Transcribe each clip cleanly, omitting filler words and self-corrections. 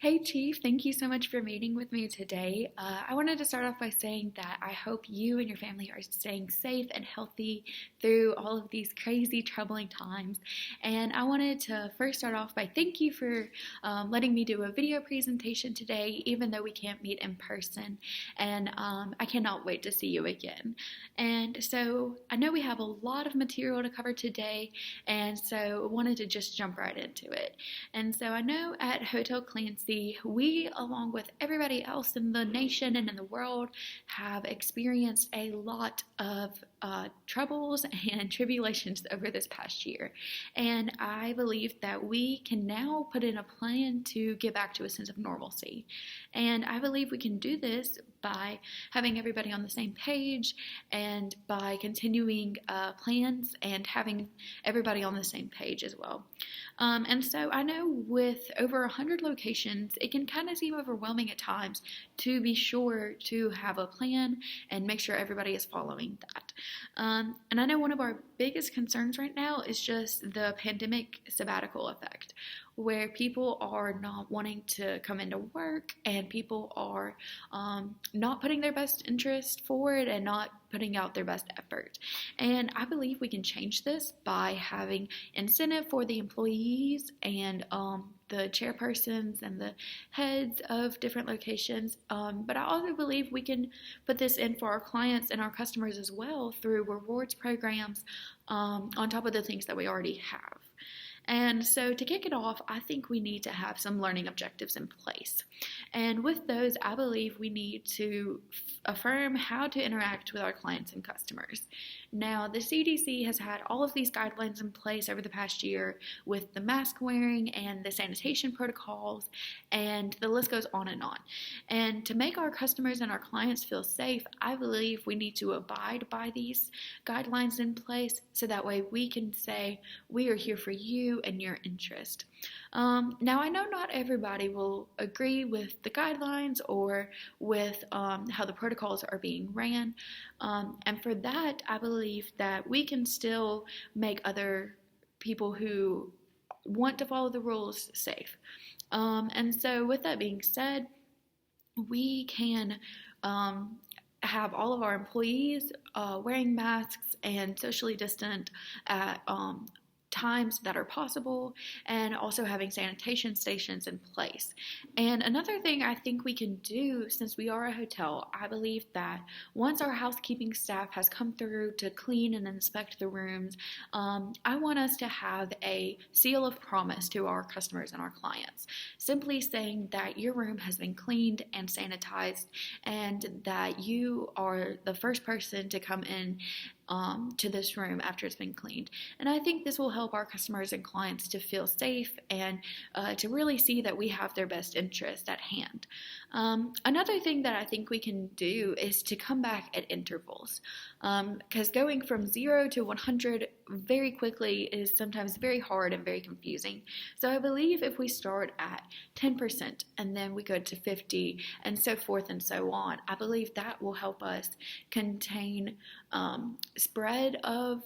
Hey Chief, thank you so much for meeting with me today. I wanted to start off by saying that I hope you and your family are staying safe and healthy through all of these crazy, troubling times. And I wanted to first start off by thank you for letting me do a video presentation today, even though we can't meet in person. And I cannot wait to see you again. And so I know we have a lot of material to cover today, and so I wanted to just jump right into it. And so I know at Hotel Clancy, we, along with everybody else in the nation and in the world, have experienced a lot of troubles and tribulations over this past year. And I believe that we can now put in a plan to get back to a sense of normalcy. And I believe we can do this by having everybody on the same page and by continuing plans and having everybody on the same page as well. And so I know with over 100 locations, it can kind of seem overwhelming at times to be sure to have a plan and make sure everybody is following that. And I know one of our biggest concerns right now is just the pandemic sabbatical effect, where people are not wanting to come into work and people are not putting their best interest forward and not putting out their best effort. And I believe we can change this by having incentive for the employees and the chairpersons and the heads of different locations. But I also believe we can put this in for our clients and our customers as well through rewards programs on top of the things that we already have. And so to kick it off, I think we need to have some learning objectives in place. And with those, I believe we need to affirm how to interact with our clients and customers. Now, the CDC has had all of these guidelines in place over the past year with the mask wearing and the sanitation protocols, and the list goes on and on. And to make our customers and our clients feel safe, I believe we need to abide by these guidelines in place so that way we can say we are here for you and your interest. Now, I know not everybody will agree with the guidelines or with how the protocols are being ran, and for that, I believe that we can still make other people who want to follow the rules safe. And so with that being said, we can have all of our employees wearing masks and socially distant at times that are possible, and also having sanitation stations in place. And another thing I think we can do, since we are a hotel, I believe that once our housekeeping staff has come through to clean and inspect the rooms, I want us to have a seal of promise to our customers and our clients, simply saying that your room has been cleaned and sanitized and that you are the first person to come in to this room after it's been cleaned. And I think this will help our customers and clients to feel safe and to really see that we have their best interest at hand. Another thing that I think we can do is to come back at intervals, because going from 0 to 100 very quickly is sometimes very hard and very confusing. So I believe if we start at 10% and then we go to 50 and so forth and so on, I believe that will help us contain spread of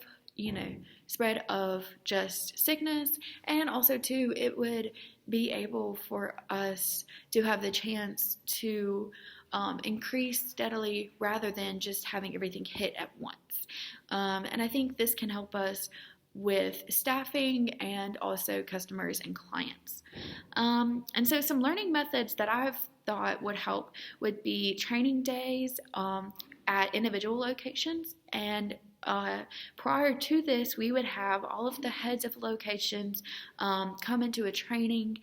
just sickness, and also too it would be able for us to have the chance to increase steadily rather than just having everything hit at once. And I think this can help us with staffing and also customers and clients. And so some learning methods that I've thought would help would be training days at individual locations. And prior to this, we would have all of the heads of locations come into a training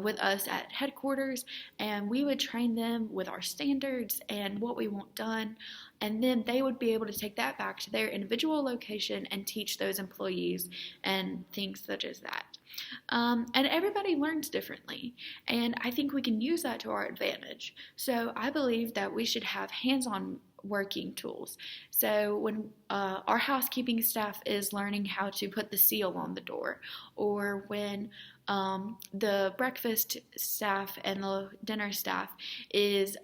with us at headquarters, and we would train them with our standards and what we want done, and then they would be able to take that back to their individual location and teach those employees and things such as that. And everybody learns differently, and I think we can use that to our advantage. So I believe that we should have hands-on working tools. So when our housekeeping staff is learning how to put the seal on the door, or when the breakfast staff and the dinner staff is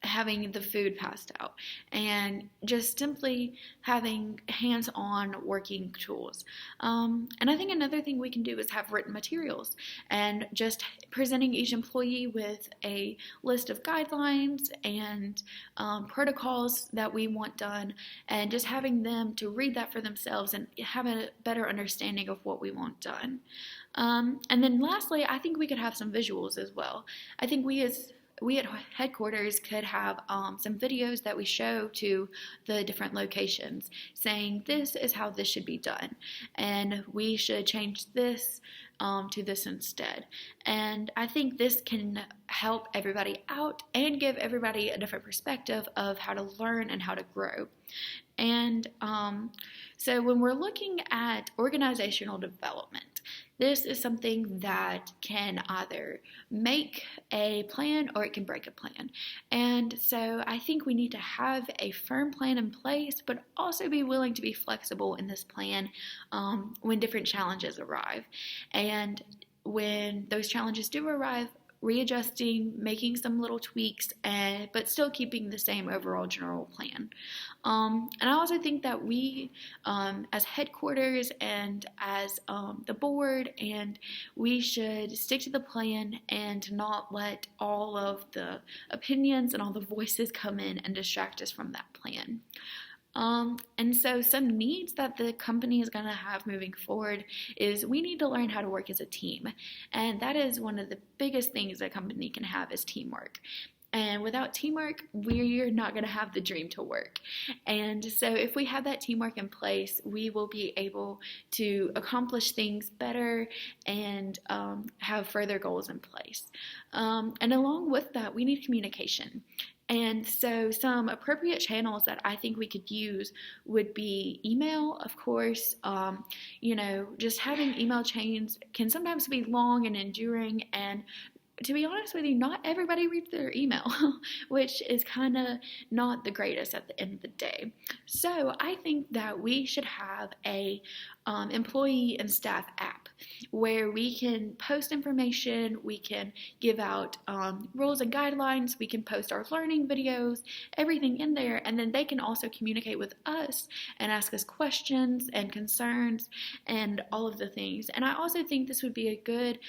having the food passed out, and just simply having hands-on working tools. And I think another thing we can do is have written materials and just presenting each employee with a list of guidelines and protocols that we want done, and just having them to read that for themselves and have a better understanding of what we want done. And then lastly, I think we could have some visuals as well. I think we at headquarters could have some videos that we show to the different locations saying this is how this should be done, and we should change this to this instead. And I think this can help everybody out and give everybody a different perspective of how to learn and how to grow. And so when we're looking at organizational development, this is something that can either make a plan or it can break a plan. And so I think we need to have a firm plan in place, but also be willing to be flexible in this plan when different challenges arrive. And when those challenges do arrive, readjusting, making some little tweaks, but still keeping the same overall general plan. And I also think that we, as headquarters and as the board, and we should stick to the plan and not let all of the opinions and all the voices come in and distract us from that plan. And so some needs that the company is going to have moving forward is we need to learn how to work as a team. And that is one of the biggest things a company can have is teamwork. And without teamwork, we're not going to have the dream to work. And so if we have that teamwork in place, we will be able to accomplish things better and have further goals in place. And along with that, we need communication. And so some appropriate channels that I think we could use would be email, of course. Just having email chains can sometimes be long and enduring, and to be honest with you, not everybody reads their email, which is kind of not the greatest at the end of the day. So I think that we should have a employee and staff app where we can post information, we can give out rules and guidelines, we can post our learning videos, everything in there, and then they can also communicate with us and ask us questions and concerns and all of the things. And I also think this would be a good,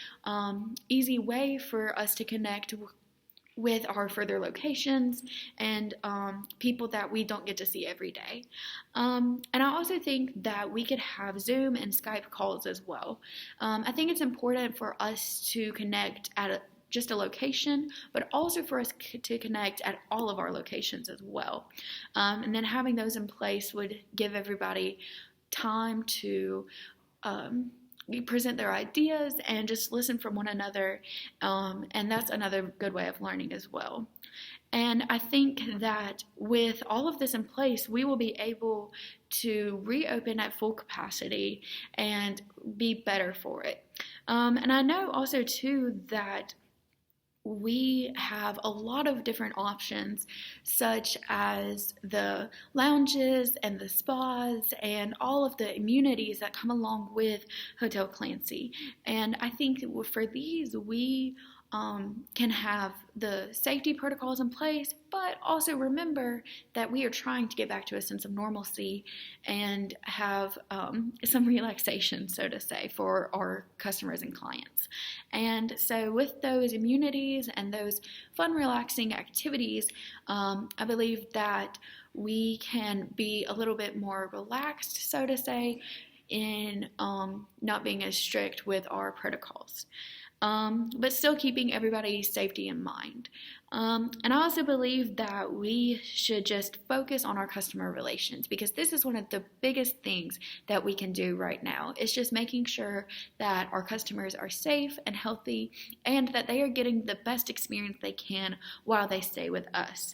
easy way for us to connect with our further locations and people that we don't get to see every day. And I also think that we could have Zoom and Skype calls as well. I think it's important for us to connect at just a location, but also for us to connect at all of our locations as well. And then having those in place would give everybody time to present their ideas and just listen from one another, and that's another good way of learning as well. And I think that with all of this in place, we will be able to reopen at full capacity and be better for it. And I know also too that we have a lot of different options, such as the lounges and the spas and all of the amenities that come along with Hotel Clancy. And I think for these, we can have the safety protocols in place, but also remember that we are trying to get back to a sense of normalcy and have some relaxation, so to say, for our customers and clients. And so with those immunities and those fun, relaxing activities, I believe that we can be a little bit more relaxed, so to say, in not being as strict with our protocols. But still keeping everybody's safety in mind. And I also believe that we should just focus on our customer relations, because this is one of the biggest things that we can do right now. It's just making sure that our customers are safe and healthy and that they are getting the best experience they can while they stay with us.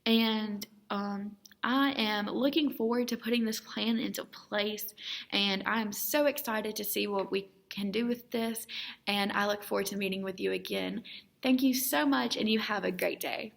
And I am looking forward to putting this plan into place, and I'm so excited to see what we can do with this, and I look forward to meeting with you again. Thank you so much, and you have a great day.